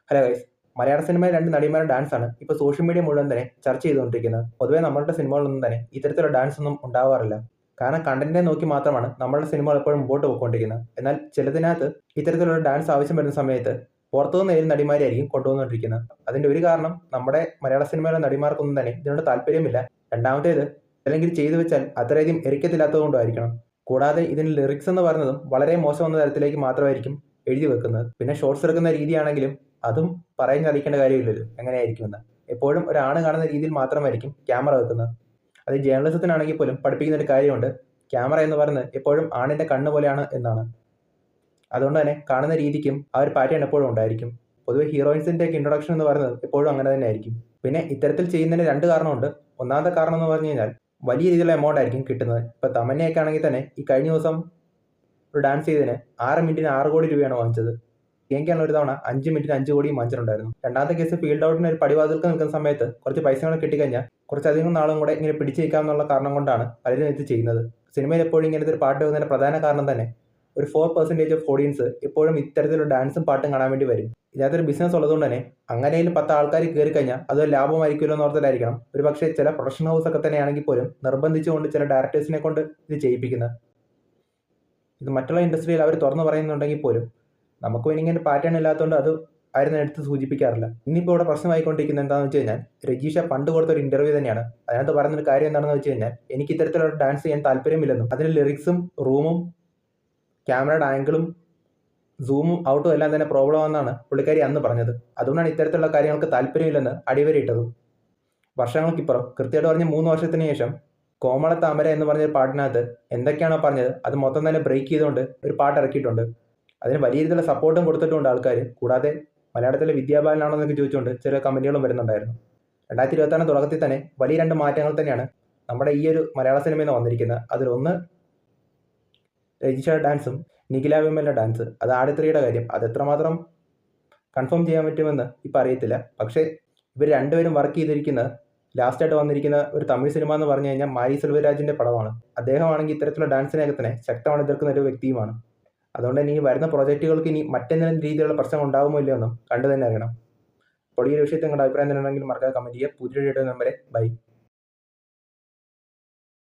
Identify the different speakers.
Speaker 1: Hello guys, മലയാള സിനിമയിൽ രണ്ട് നടിമാരുടെ ഡാൻസാണ് ഇപ്പോൾ സോഷ്യൽ മീഡിയ മുഴുവൻ തന്നെ ചർച്ച ചെയ്തുകൊണ്ടിരിക്കുന്നത്. പൊതുവേ നമ്മളുടെ സിനിമകളിലൊന്നും തന്നെ ഇത്തരത്തിലുള്ള ഡാൻസ് ഒന്നും ഉണ്ടാവാറില്ല. കാരണം കണ്ടന്റിനെ നോക്കി മാത്രമാണ് നമ്മളുടെ സിനിമകൾ എപ്പോഴും മുമ്പോട്ട് പോയിക്കൊണ്ടിരിക്കുന്നത്. എന്നാൽ ചിലതിനകത്ത് ഇത്തരത്തിലുള്ള ഡാൻസ് ആവശ്യം വരുന്ന സമയത്ത് പുറത്തുനിന്ന് ഏത് നടിമാരെയായിരിക്കും കൊണ്ടുവന്നുകൊണ്ടിരിക്കുന്നത്. അതിന്റെ ഒരു കാരണം നമ്മുടെ മലയാള സിനിമയിലെ നടിമാർക്കൊന്നും തന്നെ ഇതിനോട് താല്പര്യമില്ല. രണ്ടാമത്തേത് അല്ലെങ്കിൽ ചെയ്തു വെച്ചാൽ അത്രയധികം എരിക്കത്തില്ലാത്തതുകൊണ്ടായിരിക്കണം. കൂടാതെ ഇതിന് ലിറിക്സ് എന്ന് പറയുന്നതും വളരെ മോശമെന്ന തരത്തിലേക്ക് മാത്രമായിരിക്കും എഴുതി വെക്കുന്നത്. പിന്നെ ഷോർട്സ് എടുക്കുന്ന രീതിയാണെങ്കിലും അതും പറഞ്ഞറിയിക്കേണ്ട കാര്യമില്ലല്ലോ എങ്ങനെയായിരിക്കുമെന്ന്. എപ്പോഴും ഒരാണ് കാണുന്ന രീതിയിൽ മാത്രമായിരിക്കും ക്യാമറ വെക്കുന്നത്. അത് ജേർണലിസത്തിനാണെങ്കിൽ പോലും പഠിപ്പിക്കുന്ന ഒരു കാര്യമുണ്ട്, ക്യാമറ എന്ന് പറയുന്നത് എപ്പോഴും ആണിന്റെ കണ്ണ് പോലെയാണ് എന്നാണ്. അതുകൊണ്ട് തന്നെ കാണുന്ന രീതിക്കും ആ ഒരു പാറ്റേൺ എപ്പോഴും ഉണ്ടായിരിക്കും. പൊതുവെ ഹീറോയിൻസിന്റെ ഒക്കെ ഇൻട്രൊഡക്ഷൻ എന്ന് പറയുന്നത് എപ്പോഴും അങ്ങനെ തന്നെ ആയിരിക്കും. പിന്നെ ഇത്തരത്തിൽ ചെയ്യുന്നതിന് രണ്ട് കാരണമുണ്ട്. ഒന്നാമത്തെ കാരണം എന്ന് പറഞ്ഞു കഴിഞ്ഞാൽ വലിയ രീതിയിലുള്ള എമൗണ്ട് ആയിരിക്കും കിട്ടുന്നത്. ഇപ്പൊ തമന്നയൊക്കെ ആണെങ്കിൽ തന്നെ ഈ കഴിഞ്ഞ ദിവസം ഒരു ഡാൻസ് ചെയ്തതിന് 6 മിനിറ്റിന് 6 കോടി രൂപയാണ് വാങ്ങിച്ചത്. പ്രിയങ്കയാണ് ഒരു തവണ 5 മിനിറ്റിന് 5 കോടിയും വാങ്ങിച്ചിട്ടുണ്ടായിരുന്നു. രണ്ടാമത്തെ കേസ് ഫീൽഡ് ഔട്ടിന് ഒരു പടിവാതിൽക്ക് നിൽക്കുന്ന സമയത്ത് കുറച്ച് പൈസ കൂടെ കിട്ടിക്കഴിഞ്ഞാൽ കുറച്ചധികം നാളും കൂടെ ഇങ്ങനെ പിടിച്ചു നിൽക്കാമെന്നുള്ള കാരണം കൊണ്ടാണ് പലരും ഇത് ചെയ്യുന്നത്. സിനിമയിൽ എപ്പോഴും ഇങ്ങനത്തെ ഒരു പാട്ട് വരുന്നതിന്റെ പ്രധാന കാരണം തന്നെ ഒരു 4% ഓഫ് ഓഡിയൻസ് എപ്പോഴും ഇത്തരത്തിലുള്ള ഡാൻസും പാട്ടും കാണാൻ വേണ്ടി വരും. ഇതിനകത്തൊരു ബിസിനസ് ഉള്ളതുകൊണ്ട് തന്നെ അങ്ങനെയും 10 ആൾക്കാർ കയറി കഴിഞ്ഞാൽ അത് ലാഭമായിരിക്കുമല്ലോ എന്ന് ഓർത്തിട്ടായിരിക്കണം ഒരു പക്ഷേ ചില പ്രൊഡക്ഷൻ ഹൗസ് ഒക്കെ തന്നെയാണെങ്കിൽ പോലും നിർബന്ധിച്ചുകൊണ്ട് ചില ഡയറക്ടേഴ്സിനെ കൊണ്ട് ഇത് ചെയ്യിപ്പിക്കുന്നത്. ഇത് മറ്റുള്ള ഇൻഡസ്ട്രിയിൽ അവർ തുറന്നു പറയുന്നുണ്ടെങ്കിൽ പോലും നമുക്കും ഇങ്ങനെ പാറ്റേൺ ഇല്ലാത്തതുകൊണ്ട് അത് ആരും എടുത്ത് സൂചിപ്പിക്കാറില്ല. ഇന്നിപ്പോൾ ഇവിടെ പ്രശ്നമായിക്കൊണ്ടിരിക്കുന്നത് എന്താണെന്ന് വെച്ച് കഴിഞ്ഞാൽ രജീഷ പണ്ട് കൊടുത്തൊരു ഇന്റർവ്യൂ തന്നെയാണ്. അതിനകത്ത് പറയുന്നൊരു കാര്യം എന്താണെന്ന് വെച്ച് കഴിഞ്ഞാൽ എനിക്ക് ഇത്തരത്തിലുള്ള ഡാൻസ് ചെയ്യാൻ താല്പര്യമില്ലെന്നും അതിൽ ലിറിക്സും റൂമും ക്യാമറയുടെ ആംഗിളും സൂമും ഔട്ടും എല്ലാം തന്നെ പ്രോബ്ലം ആണെന്നാണ് പുള്ളിക്കാരി അന്ന് പറഞ്ഞത്. അതുകൊണ്ടാണ് ഇത്തരത്തിലുള്ള കാര്യങ്ങൾക്ക് താല്പര്യമില്ലെന്ന് അടിവരയിട്ടതും. വർഷങ്ങൾക്കിപ്പുറം കൃത്യമായിട്ട് പറഞ്ഞ് 3 വർഷത്തിന് ശേഷം കോമള താമര എന്ന് പറഞ്ഞൊരു പാട്ടിനകത്ത് എന്തൊക്കെയാണോ പറഞ്ഞത് അത് മൊത്തം തന്നെ ബ്രേക്ക് ചെയ്തുകൊണ്ട് ഒരു പാട്ട് ഇറക്കിയിട്ടുണ്ട്. അതിന് വലിയ രീതിയിലുള്ള സപ്പോർട്ടും കൊടുത്തിട്ടുണ്ട് ആൾക്കാർ. കൂടാതെ മലയാളത്തിലെ വിദ്യാബാലനാണോ എന്നൊക്കെ ചോദിച്ചുകൊണ്ട് ചില കമന്റുകളും വരുന്നുണ്ടായിരുന്നു. 2026 തുടക്കത്തിൽ തന്നെ വലിയ 2 മാറ്റങ്ങൾ തന്നെയാണ് നമ്മുടെ ഈ ഒരു മലയാള സിനിമയിൽ നിന്ന് വന്നിരിക്കുന്നത്. അതിലൊന്ന് രജിഷ ഡാൻസും നിഖില വിമലിന്റെ ഡാൻസ്. അത് ആടുത്രിയുടെ കാര്യം അത് എത്രമാത്രം കൺഫേം ചെയ്യാൻ പറ്റുമെന്ന് ഇപ്പം അറിയത്തില്ല. പക്ഷേ ഇവർ രണ്ടുപേരും വർക്ക് ചെയ്തിരിക്കുന്നത് ലാസ്റ്റായിട്ട് വന്നിരിക്കുന്ന ഒരു തമിഴ് സിനിമ എന്ന് പറഞ്ഞു കഴിഞ്ഞാൽ മാരി സെൽവരാജിന്റെ പടമാണ്. അദ്ദേഹമാണെങ്കിൽ ഇത്തരത്തിലുള്ള ഡാൻസിനെയൊക്കെ തന്നെ ശക്തമായി എതിർക്കുന്ന ഒരു വ്യക്തിയുമാണ്. അതുകൊണ്ട് തന്നെ ഈ വരുന്ന പ്രോജക്റ്റുകൾക്ക് ഇനി മറ്റെന്തെങ്കിലും രീതിയിലുള്ള പ്രശ്നം ഉണ്ടാകുമോ ഇല്ലയോ എന്നും കണ്ടു തന്നെ അറിയണം. അപ്പോൾ ഈ ഒരു വിഷയത്തിൽ നിങ്ങളുടെ അഭിപ്രായം തന്നെ ഉണ്ടെങ്കിൽ മറക്കാതെ കമന്റ് ചെയ്യുക. പുതിയ വീഡിയോ നമ്പരെ ബൈ.